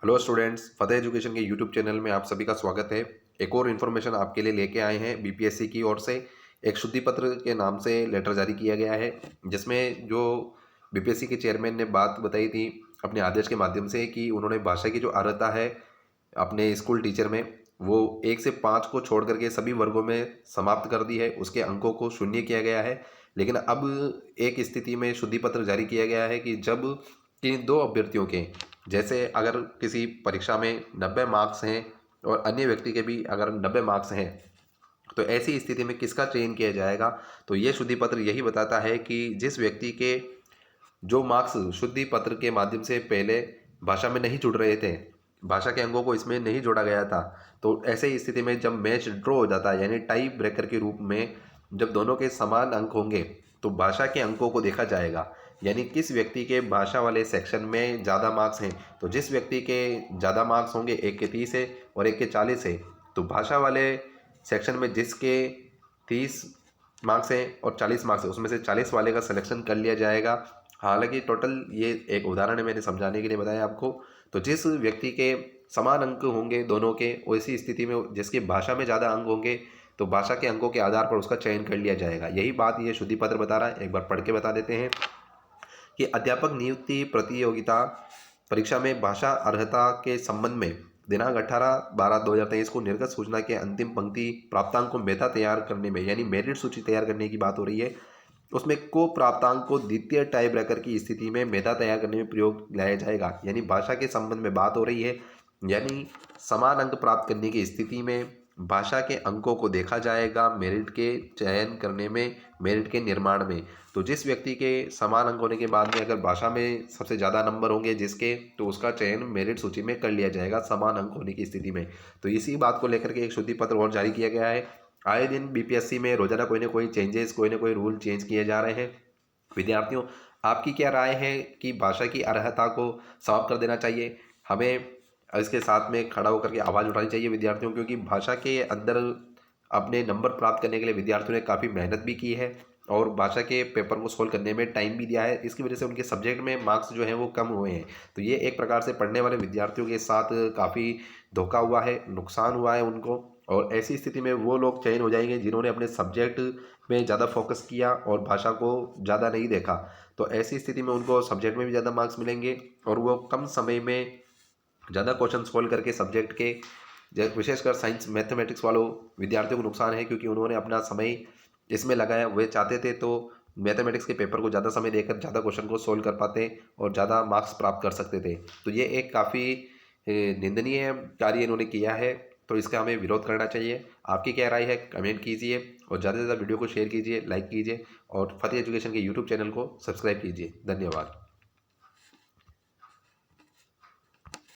Hello students, फतेह education के YouTube channel में आप सभी का स्वागत है। एक और इन्फॉर्मेशन आपके लिए लेके आए हैं। बीपीएससी की ओर से एक शुद्धि पत्र के नाम से लेटर जारी किया गया है, जिसमें जो बीपीएससी के चेयरमैन ने बात बताई थी अपने आदेश के माध्यम से कि उन्होंने भाषा की जो अर्हता है अपने स्कूल टीचर में, वो 1 से 5 को छोड़ करके सभी वर्गों में समाप्त कर दी है। उसके अंकों को शून्य किया गया है। लेकिन अब एक स्थिति में शुद्धि पत्र जारी किया गया है कि जब इन दो अभ्यर्थियों के, जैसे अगर किसी परीक्षा में 90 मार्क्स हैं और अन्य व्यक्ति के भी अगर 90 मार्क्स हैं, तो ऐसी स्थिति में किसका चयन किया जाएगा। तो ये शुद्धि पत्र यही बताता है कि जिस व्यक्ति के जो मार्क्स शुद्धि पत्र के माध्यम से पहले भाषा में नहीं जुड़ रहे थे, भाषा के अंगों को इसमें नहीं जोड़ा गया था, तो ऐसे ही स्थिति में जब मैच ड्रॉ हो जाता है, यानी टाई ब्रेकर के रूप में जब दोनों के समान अंक होंगे, तो भाषा के अंकों को देखा जाएगा। यानी किस व्यक्ति के भाषा वाले सेक्शन में ज़्यादा मार्क्स हैं, तो जिस व्यक्ति के ज़्यादा मार्क्स होंगे, एक के 30 है और एक के 40 है, तो भाषा वाले सेक्शन में जिसके 30 मार्क्स हैं और 40 मार्क्स है, उसमें से 40 वाले का सिलेक्शन कर लिया जाएगा। हालांकि टोटल ये एक उदाहरण है, मैंने समझाने के लिए बताया आपको। तो जिस व्यक्ति के समान अंक होंगे दोनों के, वैसी स्थिति में जिसकी भाषा में ज़्यादा अंक होंगे, तो भाषा के अंकों के आधार पर उसका चयन कर लिया जाएगा। यही बात ये शुद्धि पत्र बता रहा है। एक बार पढ़ के बता देते हैं कि अध्यापक नियुक्ति प्रतियोगिता परीक्षा में भाषा अर्हता के संबंध में दिनांक 18/12/2023 को निर्गत सूचना के अंतिम पंक्ति प्राप्तांक को मेधा तैयार करने में, यानी मेरिट सूची तैयार करने की बात हो रही है, उसमें को प्राप्तांक को द्वितीय टाई ब्रेकर की स्थिति में मेधा तैयार करने में प्रयोग लाया जाएगा। यानी भाषा के संबंध में बात हो रही है, यानी समान अंक प्राप्त करने की स्थिति में भाषा के अंकों को देखा जाएगा मेरिट के चयन करने में, मेरिट के निर्माण में। तो जिस व्यक्ति के समान अंक होने के बाद में अगर भाषा में सबसे ज़्यादा नंबर होंगे जिसके, तो उसका चयन मेरिट सूची में कर लिया जाएगा समान अंक होने की स्थिति में। तो इसी बात को लेकर के एक शुद्धि पत्र और जारी किया गया है। आए दिन बीपीएससी में रोजाना कोई ना कोई चेंजेस, कोई ना कोई रूल चेंज किए जा रहे हैं। विद्यार्थियों, आपकी क्या राय है कि भाषा की अर्हता को समाप्त कर देना चाहिए? हमें इसके साथ में खड़ा होकर के आवाज़ उठानी चाहिए विद्यार्थियों, क्योंकि भाषा के अंदर अपने नंबर प्राप्त करने के लिए विद्यार्थियों ने काफ़ी मेहनत भी की है और भाषा के पेपर को सोल्व करने में टाइम भी दिया है। इसकी वजह से उनके सब्जेक्ट में मार्क्स जो हैं वो कम हुए हैं। तो ये एक प्रकार से पढ़ने वाले विद्यार्थियों के साथ काफ़ी धोखा हुआ है, नुकसान हुआ है उनको। और ऐसी स्थिति में वो लोग चयन हो जाएंगे जिन्होंने अपने सब्जेक्ट में ज़्यादा फोकस किया और भाषा को ज़्यादा नहीं देखा। तो ऐसी स्थिति में उनको सब्जेक्ट में भी ज़्यादा मार्क्स मिलेंगे और वो कम समय में ज़्यादा क्वेश्चन सोल्व करके सब्जेक्ट के, विशेषकर साइंस मैथमेटिक्स वालों विद्यार्थियों को नुकसान है, क्योंकि उन्होंने अपना समय इसमें लगाया। वे चाहते थे तो मैथमेटिक्स के पेपर को ज़्यादा समय देकर ज़्यादा क्वेश्चन को सोल्व कर पाते और ज़्यादा मार्क्स प्राप्त कर सकते थे। तो ये एक काफ़ी निंदनीय कार्य इन्होंने किया है, तो इसका हमें विरोध करना चाहिए। आपकी क्या राय है, कमेंट कीजिए और ज़्यादा से ज़्यादा वीडियो को शेयर कीजिए, लाइक कीजिए और फतेह एजुकेशन के यूट्यूब चैनल को सब्सक्राइब कीजिए। धन्यवाद।